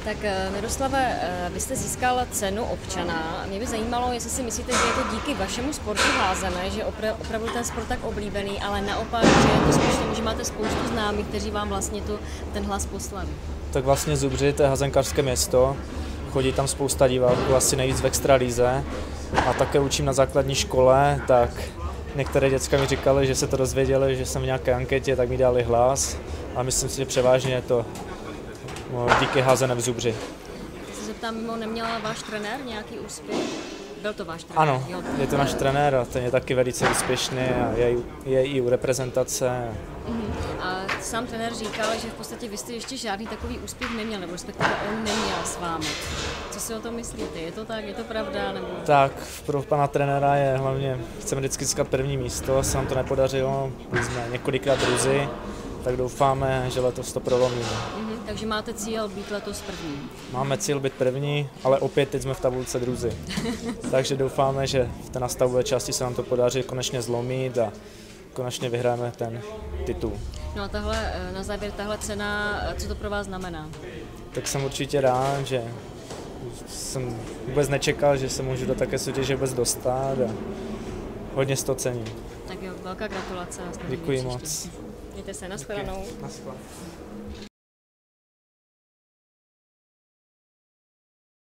Tak Miroslave, vy jste získal cenu občana. Mě by zajímalo, jestli si myslíte, že je to díky vašemu sportu házené, že opravdu ten sport tak oblíbený, ale naopak, že je to spíš tím, že máte spoustu známých, kteří vám vlastně ten hlas poslali. Tak vlastně Zubři, to je házenkářské město, chodí tam spousta diváků, asi nejvíc v extralize a také učím na základní škole, tak některé děcka mi říkali, že se to dozvěděli, že jsem v nějaké anketě, tak mi dali hlas a myslím si, že převážně je to díky házené v Zubři. Se zeptám, mimo neměl váš trenér nějaký úspěch? Byl to váš trenér? Ano, je to náš trenér a ten je taky velice úspěšný a je i u reprezentace. A sám trenér říkal, že v podstatě vy jste ještě žádný takový úspěch neměl, nebo respektive on neměl s vámi. Co si o tom myslíte? Je to tak? Je to pravda? Nebo... Tak, pro pana trenéra je hlavně, chceme vždycky získat první místo, se nám to nepodařilo, byli jsme několikrát druzí, tak doufáme, že letos to prolomíme. Takže máte cíl být letos první? Máme cíl být první, ale opět teď jsme v tabulce druzí. Takže doufáme, že v té nastavové části se nám to podaří konečně zlomit a konečně vyhráme ten titul. No a na závěr tahle cena, co to pro vás znamená? Tak jsem určitě rád, že jsem vůbec nečekal, že se můžu do také soutěže vůbec dostat a hodně si to cením. Tak jo, velká gratulace. Děkuji moc. Mějte se, nashledanou. Naschle.